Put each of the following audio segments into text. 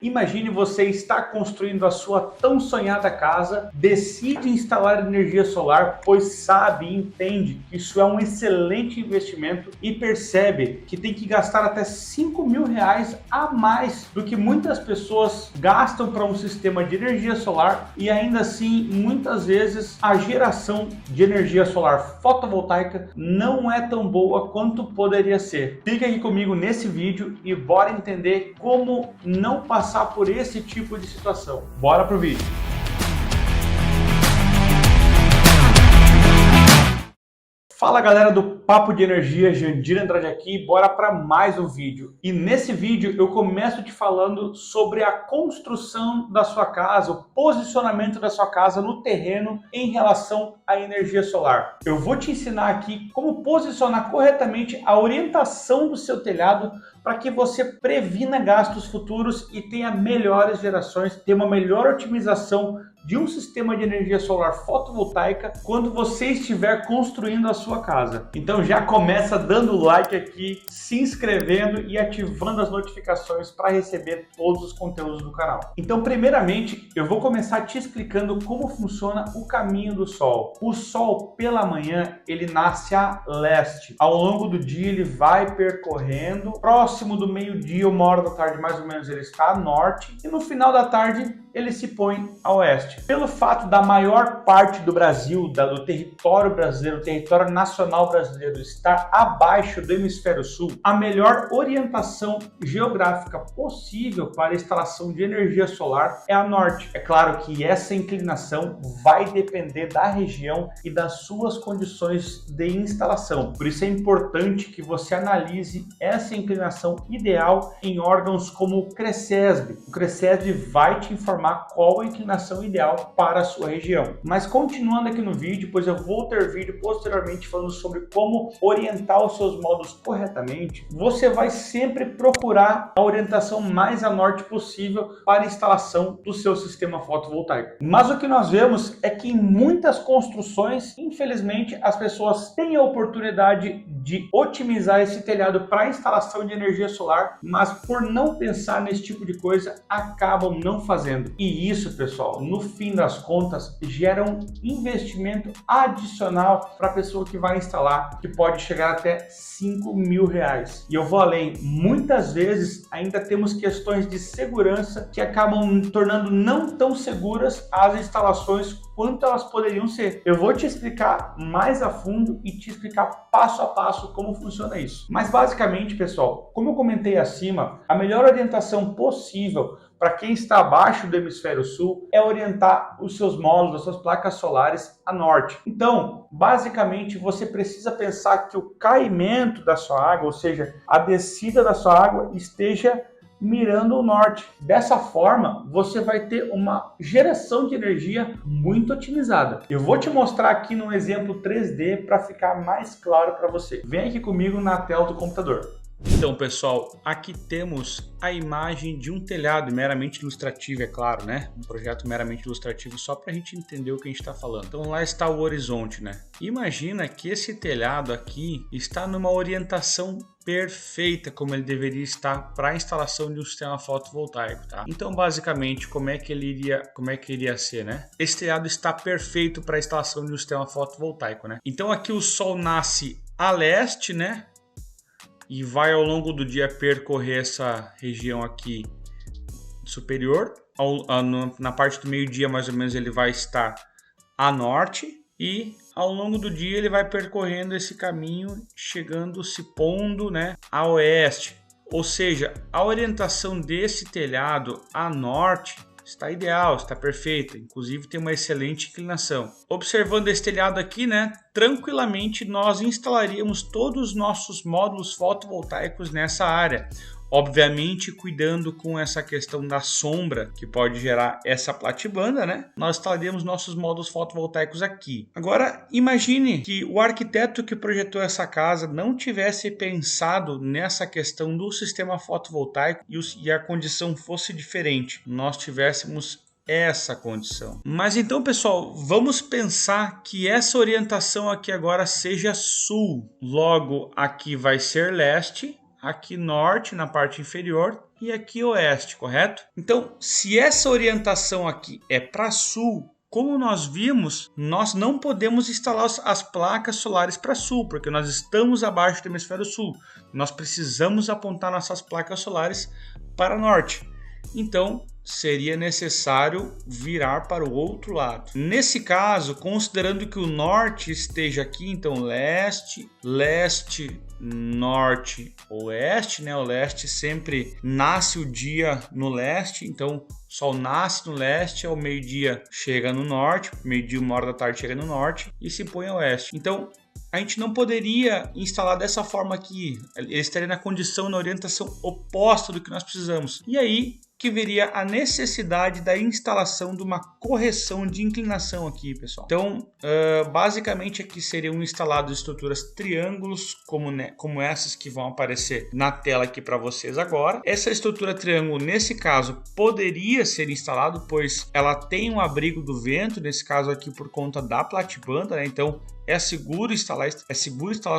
Imagine você está construindo a sua tão sonhada casa, decide instalar energia solar, pois sabe e entende que isso é um excelente investimento e percebe que tem que gastar até R$ 5.000 a mais do que muitas pessoas gastam para um sistema de energia solar e ainda assim, muitas vezes, a geração de energia solar fotovoltaica não é tão boa quanto poderia ser. Fica aqui comigo nesse vídeo e bora entender como não passar por esse tipo de situação. Bora pro vídeo. Fala galera do Papo de Energia, Jandir Andrade aqui, bora para mais um vídeo. E nesse vídeo eu começo te falando sobre a construção da sua casa, o posicionamento da sua casa no terreno em relação à energia solar. Eu vou te ensinar aqui como posicionar corretamente a orientação do seu telhado para que você previna gastos futuros e tenha melhores gerações, tenha uma melhor otimização de um sistema de energia solar fotovoltaica quando você estiver construindo a sua casa. Então já começa dando like aqui, se inscrevendo e ativando as notificações para receber todos os conteúdos do canal. Então, primeiramente, eu vou começar te explicando como funciona o caminho do Sol. O Sol, pela manhã, ele nasce a leste. Ao longo do dia, ele vai percorrendo. Próximo do meio-dia, 1h da tarde, mais ou menos, ele está a norte. E no final da tarde, ele se põe a oeste. Pelo fato da maior parte do Brasil, do território brasileiro, território nacional brasileiro, estar abaixo do hemisfério sul, a melhor orientação geográfica possível para a instalação de energia solar é a norte. É claro que essa inclinação vai depender da região e das suas condições de instalação. Por isso é importante que você analise essa inclinação ideal em órgãos como o CRECESB. O CRECESB vai te informar qual a inclinação ideal para a sua região. Mas continuando aqui no vídeo, pois eu vou ter vídeo posteriormente falando sobre como orientar os seus módulos corretamente, você vai sempre procurar a orientação mais a norte possível para a instalação do seu sistema fotovoltaico. Mas o que nós vemos é que em muitas construções, infelizmente, as pessoas têm a oportunidade de otimizar esse telhado para a instalação de energia solar, mas por não pensar nesse tipo de coisa, acabam não fazendo. E isso, pessoal, no fim das contas, gera um investimento adicional para a pessoa que vai instalar, que pode chegar até R$ 5.000. E eu vou além, muitas vezes ainda temos questões de segurança que acabam tornando não tão seguras as instalações quanto elas poderiam ser. Eu vou te explicar mais a fundo e te explicar passo a passo como funciona isso. Mas basicamente, pessoal, como eu comentei acima, a melhor orientação possível para quem está abaixo do hemisfério sul é orientar os seus módulos, as suas placas solares a norte. Então, basicamente, você precisa pensar que o caimento da sua água, ou seja, a descida da sua água, esteja mirando o norte. Dessa forma, você vai ter uma geração de energia muito otimizada. Eu vou te mostrar aqui num exemplo 3D para ficar mais claro para você. Vem aqui comigo na tela do computador. Então, pessoal, aqui temos a imagem de um telhado meramente ilustrativo, é claro, né? Um projeto meramente ilustrativo só para a gente entender o que a gente está falando. Então, lá está o horizonte, né? Imagina que esse telhado aqui está numa orientação perfeita como ele deveria estar para a instalação de um sistema fotovoltaico, tá? Então, basicamente, como é que iria ser, né? Esse telhado está perfeito para a instalação de um sistema fotovoltaico, né? Então, aqui o sol nasce a leste, né? E vai ao longo do dia percorrer essa região aqui superior. Na parte do meio-dia, mais ou menos, ele vai estar a norte. E ao longo do dia ele vai percorrendo esse caminho, se pondo, né, a oeste. Ou seja, a orientação desse telhado a norte está ideal, está perfeita, inclusive tem uma excelente inclinação. Observando esse telhado aqui, né, tranquilamente nós instalaríamos todos os nossos módulos fotovoltaicos nessa área. Obviamente, cuidando com essa questão da sombra que pode gerar essa platibanda, né? Nós instalaríamos nossos módulos fotovoltaicos aqui. Agora, imagine que o arquiteto que projetou essa casa não tivesse pensado nessa questão do sistema fotovoltaico e a condição fosse diferente. Nós tivéssemos essa condição. Mas então, pessoal, vamos pensar que essa orientação aqui agora seja sul. Logo, aqui vai ser leste. Aqui norte na parte inferior e aqui oeste, correto? Então, se essa orientação aqui é para sul, como nós vimos, nós não podemos instalar as placas solares para sul, porque nós estamos abaixo do hemisfério sul. Nós precisamos apontar nossas placas solares para norte. Então, seria necessário virar para o outro lado. Nesse caso, considerando que o norte esteja aqui, então leste, leste, norte, oeste, né? O leste sempre nasce o dia no leste, então o sol nasce no leste, ao meio-dia chega no norte, meio-dia, 1 hora da tarde chega no norte e se põe a oeste. Então, a gente não poderia instalar dessa forma aqui, ele estaria na condição, na orientação oposta do que nós precisamos. E aí que viria a necessidade da instalação de uma correção de inclinação aqui, pessoal. Então, basicamente aqui seriam instaladas estruturas triângulos, como essas que vão aparecer na tela aqui para vocês agora. Essa estrutura triângulo, nesse caso, poderia ser instalado, pois ela tem um abrigo do vento, nesse caso aqui por conta da platibanda, né? Então, é seguro instalar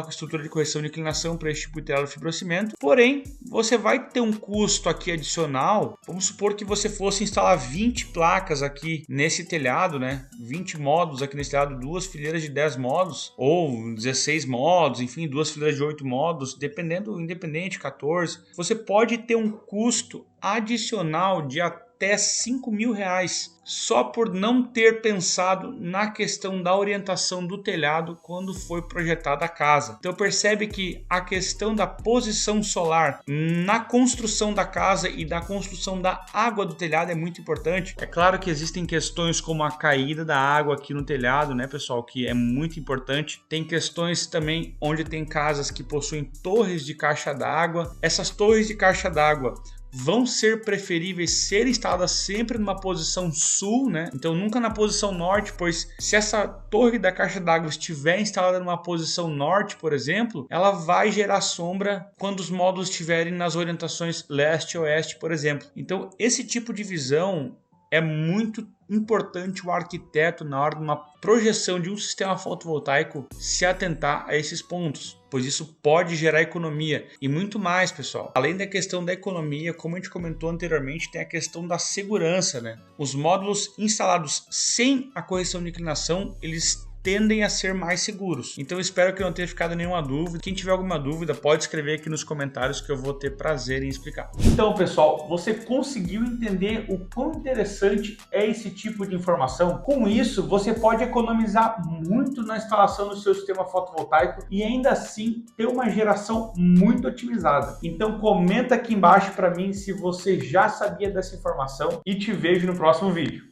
com estrutura de correção de inclinação para este tipo de telhado de fibrocimento. Porém, você vai ter um custo aqui adicional. Vamos supor que você fosse instalar 20 placas aqui nesse telhado, né? 20 módulos aqui nesse telhado, 2 fileiras de 10 módulos ou 16 módulos, enfim, 2 fileiras de 8 módulos, dependendo, independente, 14. Você pode ter um custo adicional de até R$5.000 só por não ter pensado na questão da orientação do telhado quando foi projetada a casa. Então percebe que a questão da posição solar na construção da casa e da construção da água do telhado é muito importante. É claro que existem questões como a caída da água aqui no telhado, né, pessoal, que é muito importante. Tem questões também onde tem casas que possuem torres de caixa d'água. Essas torres de caixa d'água vão ser preferíveis ser instaladas sempre numa posição sul, né? Então nunca na posição norte, pois se essa torre da caixa d'água estiver instalada numa posição norte, por exemplo, ela vai gerar sombra quando os módulos estiverem nas orientações leste e oeste, por exemplo. Então esse tipo de visão é muito importante o arquiteto, na hora de uma projeção de um sistema fotovoltaico, se atentar a esses pontos, pois isso pode gerar economia e muito mais, pessoal. Além da questão da economia, como a gente comentou anteriormente, tem a questão da segurança, né? Os módulos instalados sem a correção de inclinação, eles tendem a ser mais seguros. Então espero que não tenha ficado nenhuma dúvida. Quem tiver alguma dúvida pode escrever aqui nos comentários que eu vou ter prazer em explicar. Então, pessoal, você conseguiu entender o quão interessante é esse tipo de informação? Com isso, você pode economizar muito na instalação do seu sistema fotovoltaico e ainda assim ter uma geração muito otimizada. Então comenta aqui embaixo para mim se você já sabia dessa informação e te vejo no próximo vídeo.